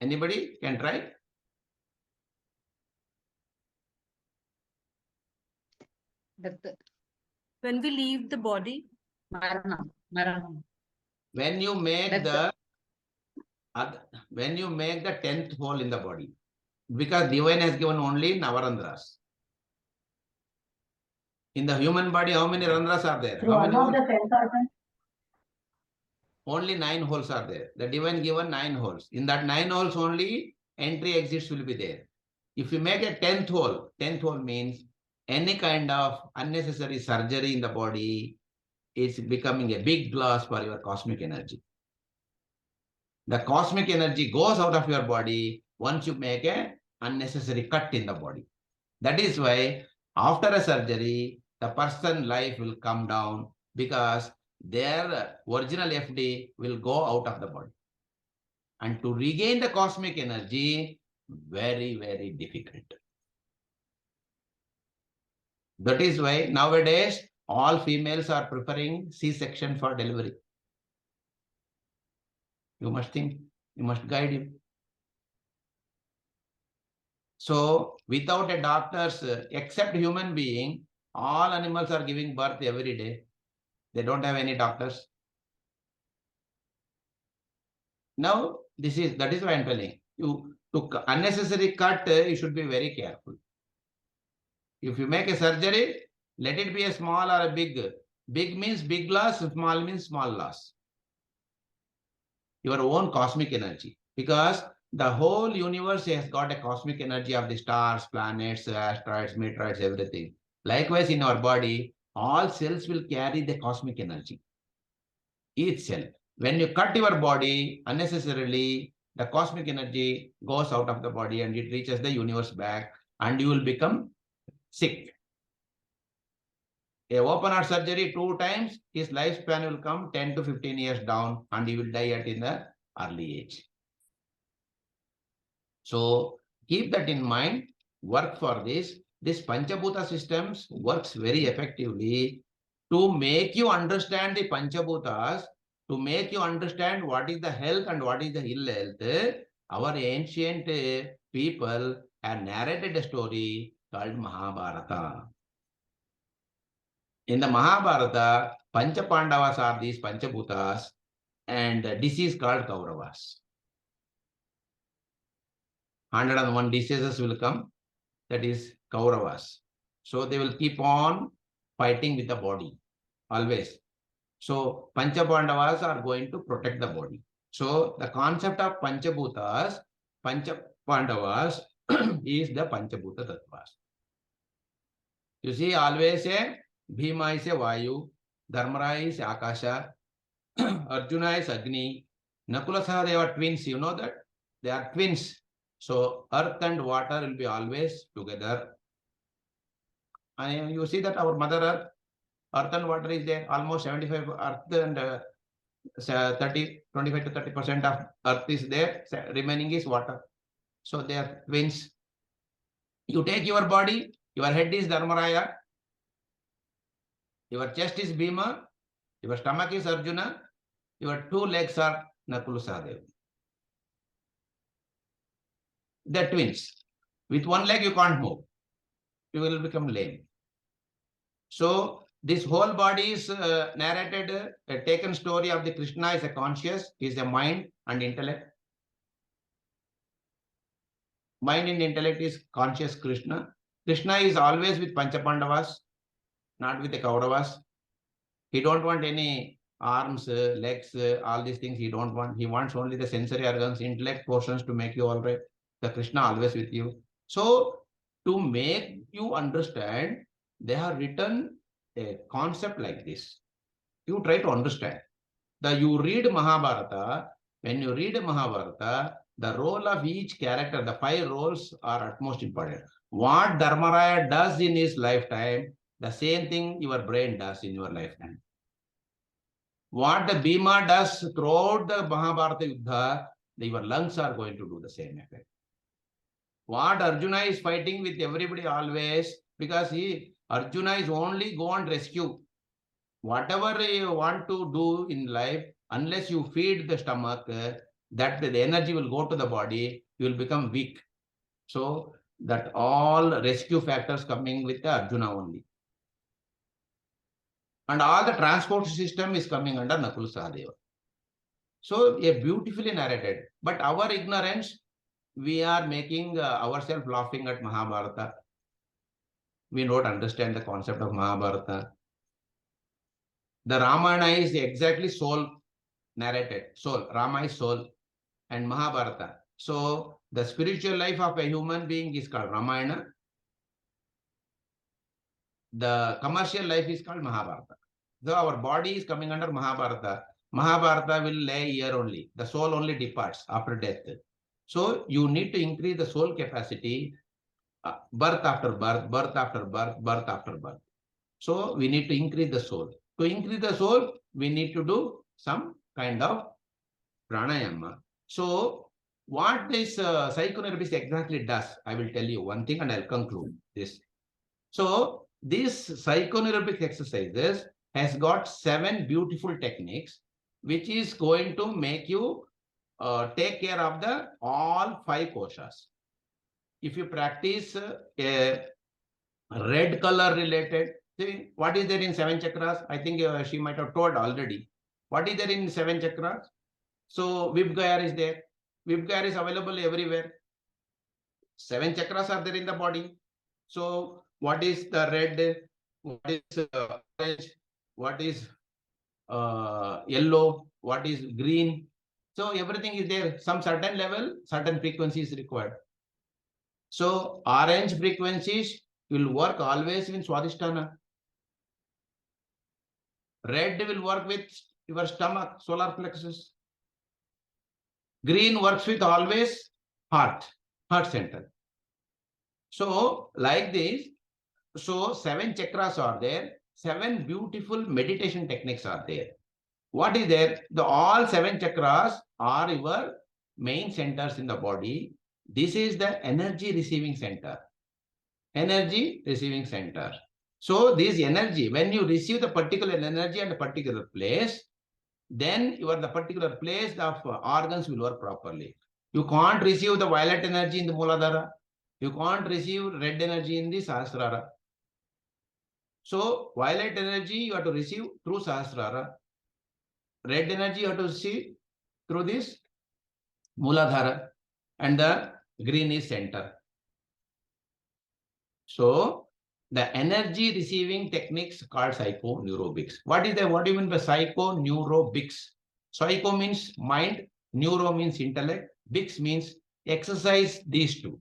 Anybody can try? When we leave the body, When you make the 10th hole in the body, because divine has given only Navarandras. In the human body, how many randras are there? How many holes? Only 9 holes are there. The divine given 9 holes. In that 9 holes only entry exits will be there. If you make a 10th hole means any kind of unnecessary surgery in the body is becoming a big loss for your cosmic energy. The cosmic energy goes out of your body once you make a unnecessary cut in the body. That is why after a surgery, the person's life will come down because their original FD will go out of the body. And to regain the cosmic energy, very, very difficult. That is why nowadays all females are preferring C-section for delivery. You must think, you must guide him. So without a doctor's, except human being, all animals are giving birth every day. They don't have any doctors. Now, that is why I'm telling you, to unnecessary cut, you should be very careful. If you make a surgery, let it be a small or a big. Big means big loss, small means small loss. Your own cosmic energy. Because the whole universe has got a cosmic energy of the stars, planets, asteroids, meteorites, everything. Likewise, in our body, all cells will carry the cosmic energy. Each cell. When you cut your body unnecessarily, the cosmic energy goes out of the body and it reaches the universe back and you will become sick. A open heart surgery 2 times, his lifespan will come 10 to 15 years down and he will die in the early age. So keep that in mind, work for this. This Panchabhuta systems works very effectively to make you understand the Panchabhutas, to make you understand what is the health and what is the ill health. Our ancient people have narrated a story called Mahabharata. In the Mahabharata, Panchapandavas are these Panchabhutas and disease called Kauravas. 101 diseases will come, that is Kauravas. So they will keep on fighting with the body, always. So Panchapandavas are going to protect the body. So the concept of Panchabhutas, Panchapandavas is the Panchabhuta Tattvas. You see, always say, Bhima is a Vayu, Dharmara is Akasha, Arjuna is Agni, Nakula Sahadeva are twins, you know that? They are twins. So earth and water will be always together. And you see that our mother earth and water is there, almost 75 earth and 25 to 30% of earth is there, remaining is water. So they are twins. You take your body, your head is Dharmaraya, your chest is Bhima, your stomach is Arjuna, your 2 legs are Nakula Sahadeva. They're twins. With 1 leg you can't move. You will become lame. So this whole body is narrated, a taken story of the Krishna is a conscious, is a mind and intellect. Mind and intellect is conscious Krishna. Krishna is always with Panchapandavas, not with the Kauravas. He don't want any arms, legs, all these things he don't want. He wants only the sensory organs, intellect portions to make you all right. The Krishna always with you. So to make you understand, they have written a concept like this. You try to understand. You read Mahabharata, when you read Mahabharata, the role of each character, the 5 roles are utmost important. What Dharmaraya does in his lifetime, the same thing your brain does in your lifetime. What the Bhima does throughout the Mahabharata Yuddha, your lungs are going to do the same effect. What Arjuna is fighting with everybody always, because Arjuna is only go and rescue. Whatever you want to do in life, unless you feed the stomach, that the energy will go to the body, you will become weak. So that all rescue factors coming with the Arjuna only. And all the transport system is coming under Nakul Sahadeva. So a beautifully narrated. But our ignorance, we are making ourselves laughing at Mahabharata. We don't understand the concept of Mahabharata. The Ramayana is exactly soul narrated. Soul. Rama is soul and Mahabharata. So the spiritual life of a human being is called Ramayana. The commercial life is called Mahabharata. So our body is coming under Mahabharata. Mahabharata will lay here only. The soul only departs after death. So you need to increase the soul capacity, birth after birth, birth after birth, birth after birth. So we need to increase the soul. To increase the soul, we need to do some kind of pranayama. So what this psychoneurobics exactly does, I will tell you one thing and I'll conclude this. So these psychoneurobic exercises has got 7 beautiful techniques, which is going to make you take care of the all 5 koshas. If you practice a red color related, see what is there in 7 chakras? I think she might have told already. What is there in 7 chakras? So Vibgaya is there. Vibgaya is available everywhere. 7 chakras are there in the body. So what is the red? What is orange? What is yellow? What is green? So everything is there. Some certain level, certain frequency is required. So orange frequencies will work always in Swadhisthana. Red will work with your stomach, solar plexus. Green works with always heart center. So like this, so 7 chakras are there, 7 beautiful meditation techniques are there. What is there? The all 7 chakras are your main centers in the body. This is the energy receiving center. Energy receiving center. So this energy, when you receive the particular energy at a particular place, then the particular place of organs will work properly. You can't receive the violet energy in the Muladhara. You can't receive red energy in the Sahasrara. So violet energy you have to receive through Sahasrara. Red energy you have to receive through this Muladhara. And the green is center. So the energy receiving techniques called psychoneurobics. What do you mean by psychoneurobics? Psycho means mind, neuro means intellect, bics means exercise these two.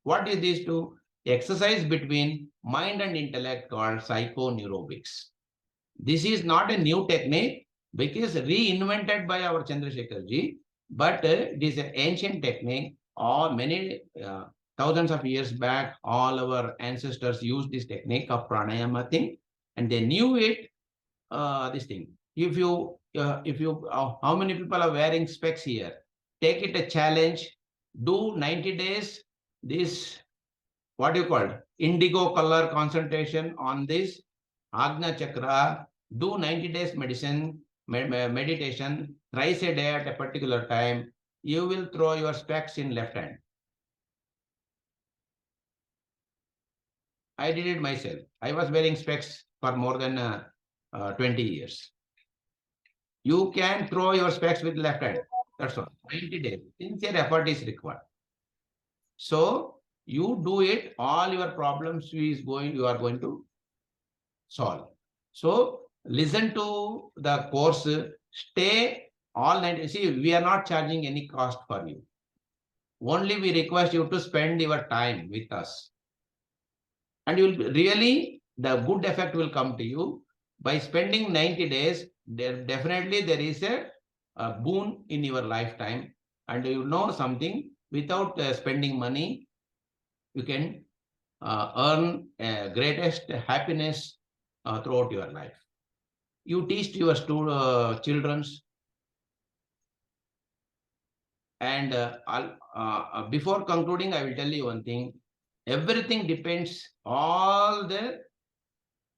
What is these two? Exercise between mind and intellect called psychoneurobics. This is not a new technique because reinvented by our Chandrasekhar ji, but it is an ancient technique. All many thousands of years back, all our ancestors used this technique of pranayama thing, and they knew it. This thing. If you, how many people are wearing specs here? Take it a challenge. Do 90 days. This, what you call indigo color concentration on this Agna chakra. Do 90 days meditation thrice a day at a particular time. You will throw your specs in left hand. I did it myself. I was wearing specs for more than 20 years. You can throw your specs with left hand. That's all. 90 days. Sincere effort is required. So you do it, all your problems you are going to solve. So listen to the course, stay all night. See, we are not charging any cost for you. Only we request you to spend your time with us. And you will really, the good effect will come to you. By spending 90 days, definitely there is a boon in your lifetime. And you know something, without spending money, you can earn greatest happiness throughout your life. You teach your children. And before concluding, I will tell you one thing. Everything depends, all the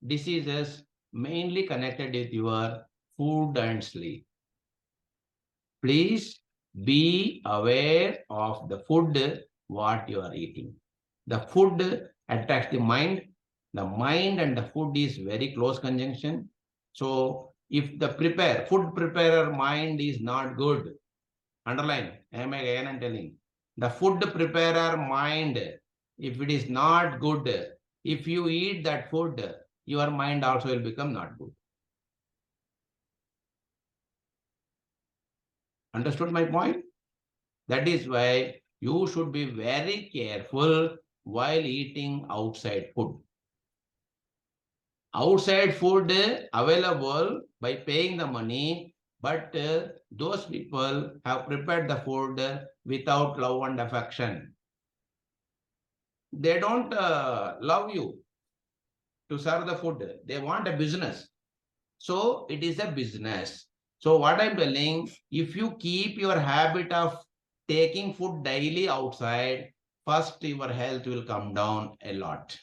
diseases mainly connected with your food and sleep. Please Be aware of the food, what you are eating. The food attracts the mind. The mind and the food is very close conjunction. So if the food preparer mind is not good, underline, am I again I'm telling, the food preparer mind, if it is not good, if you eat that food, your mind also will become not good. Understood my point? That is why you should be very careful while eating outside food. Outside food available by paying the money, but those people have prepared the food without love and affection. They don't love you to serve the food. They want a business. So it is a business. So what I'm telling, if you keep your habit of taking food daily outside, first your health will come down a lot.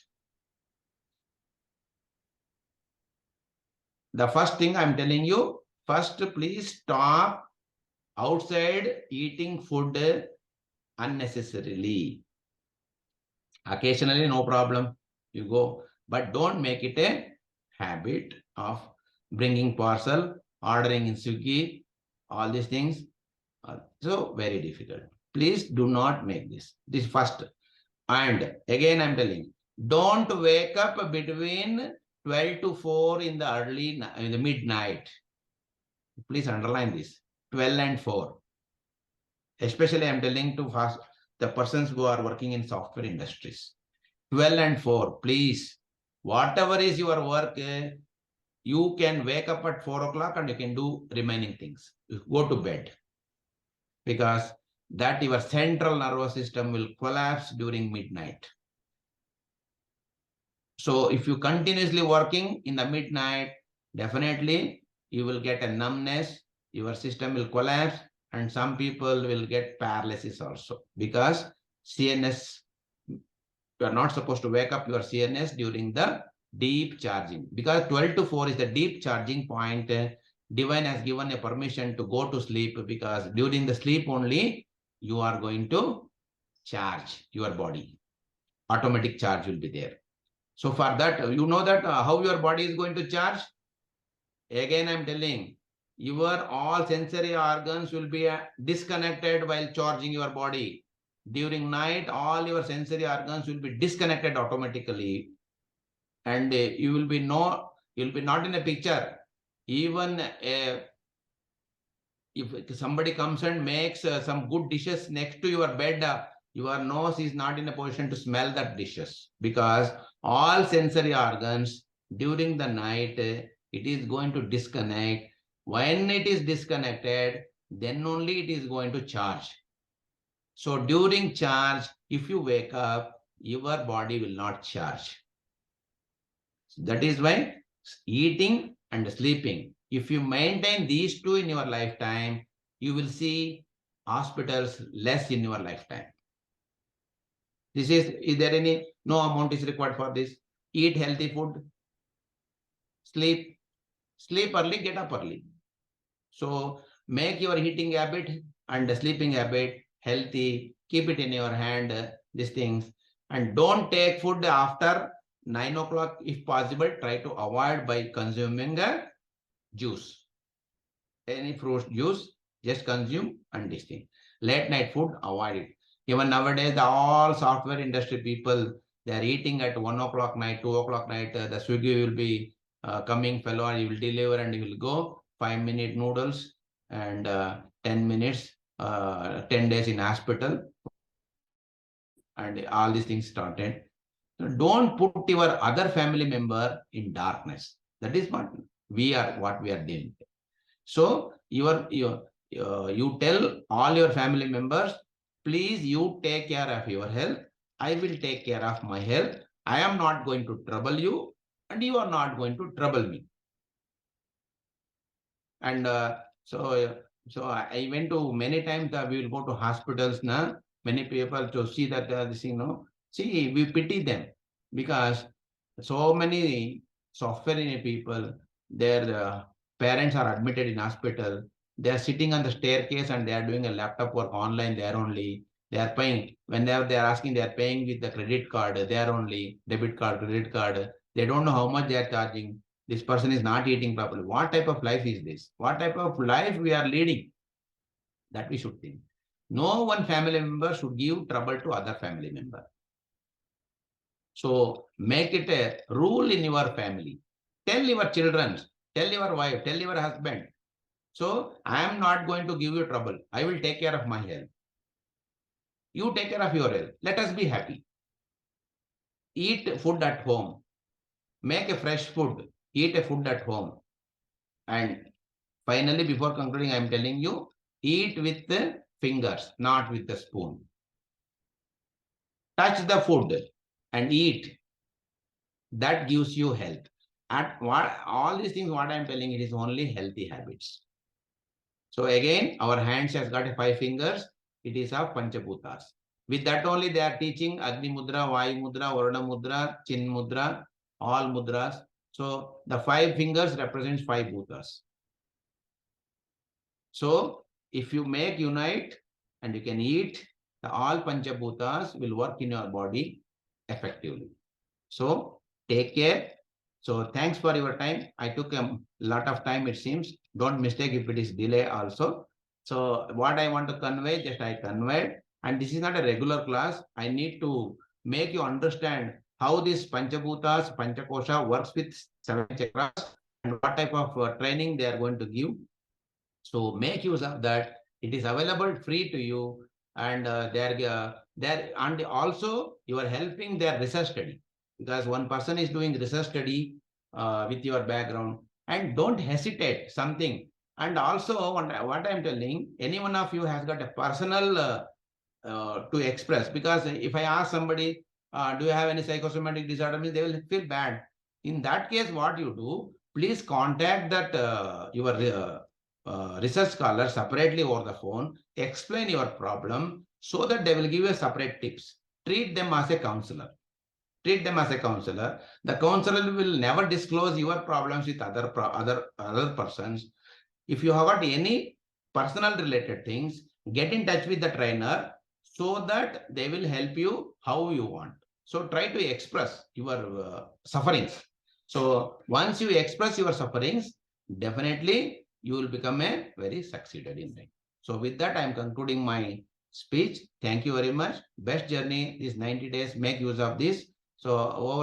The first thing I'm telling you, first please stop outside eating food unnecessarily. Occasionally, no problem, you go, but don't make it a habit of bringing parcel, ordering in Swiggy, all these things. So very difficult. Please do not make this. This first. And again, I'm telling, don't wake up between 12 to 4 in the midnight. Please underline this, 12 and 4. Especially I'm telling to the persons who are working in software industries. 12 and 4, please, whatever is your work, you can wake up at 4 o'clock and you can do remaining things. You go to bed. Because that your central nervous system will collapse during midnight. So if you continuously working in the midnight, definitely you will get a numbness, your system will collapse, and some people will get paralysis also. Because CNS, you are not supposed to wake up your CNS during the deep charging. Because 12 to 4 is the deep charging point. Divine has given a permission to go to sleep, because during the sleep only you are going to charge your body. Automatic charge will be there. So for that, you know that how your body is going to charge. Again, I'm telling, your all sensory organs will be disconnected while charging your body. During night, all your sensory organs will be disconnected automatically. And you will be not in a picture. Even if somebody comes and makes some good dishes next to your bed, your nose is not in a position to smell that dishes, because all sensory organs during the night, it is going to disconnect. When it is disconnected, then only it is going to charge. So during charge, if you wake up, your body will not charge. That is why eating and sleeping, if you maintain these two in your lifetime, you will see hospitals less in your lifetime. Is there any, no amount is required for this. Eat healthy food, sleep early, get up early. So make your eating habit and the sleeping habit healthy, keep it in your hand, these things. And don't take food after 9 o'clock. If possible, try to avoid by consuming juice. Any fruit juice, just consume and this thing. Late night food, avoid it. Even nowadays, all software industry people, they are eating at 1 o'clock night, 2 o'clock night. The Swiggy will be coming fellow, and he will deliver and he will go. 5-minute noodles and 10 minutes, 10 days in hospital. And all these things started. So don't put your other family member in darkness. That is what we are doing. So you tell all your family members, please, you take care of your health. I will take care of my health. I am not going to trouble you, and you are not going to trouble me. And so I went to many times. We will go to hospitals now. Many people to see that this, see, we pity them, because so many software people, their parents are admitted in hospital. They are sitting on the staircase and they are doing a laptop work online there only. They are paying, whenever they are asking, they are paying with the credit card there only, debit card, credit card. They don't know how much they are charging. This person is not eating properly. What type of life is this? What type of life we are leading? That we should think. No one family member should give trouble to other family member. So make it a rule in your family. Tell your children, tell your wife, tell your husband. So I am not going to give you trouble. I will take care of my health. You take care of your health. Let us be happy. Eat food at home. Make a fresh food. Eat a food at home. And finally, before concluding, I am telling you, eat with the fingers, not with the spoon. Touch the food and eat. That gives you health. At what all these things, what I am telling, it is only healthy habits. So again, our hands has got 5 fingers. It is of Panchbhutas. With that only they are teaching Agni Mudra, Vayu Mudra, Varuna Mudra, Chin Mudra, all mudras. So the 5 fingers represents 5 bhutas. So if you make unite and you can eat, the all Panchabhutas will work in your body effectively. So take care. So thanks for your time. I took a lot of time, it seems. Don't mistake if it is delay also. So what I want to convey, just I conveyed. And this is not a regular class. I need to make you understand how this Panchabhutas, Panchakosha works with 7 chakras and what type of training they are going to give. So make use of that. It is available free to you, and and also you are helping their research study, because one person is doing research study with your background, and don't hesitate something. And also what I am telling, any one of you has got a personal to express, because if I ask somebody, do you have any psychosomatic disorder, they will feel bad. In that case, what you do, please contact that your research scholar separately over the phone, explain your problem so that they will give you separate tips. Treat them as a counselor. Treat them as a counselor. The counselor will never disclose your problems with other persons. If you have got any personal related things, get in touch with the trainer so that they will help you how you want. So try to express your sufferings. So once you express your sufferings, definitely you will become a very succeeded in life. So with that, I am concluding my speech. Thank you very much. Best journey is 90 days. Make use of this. So over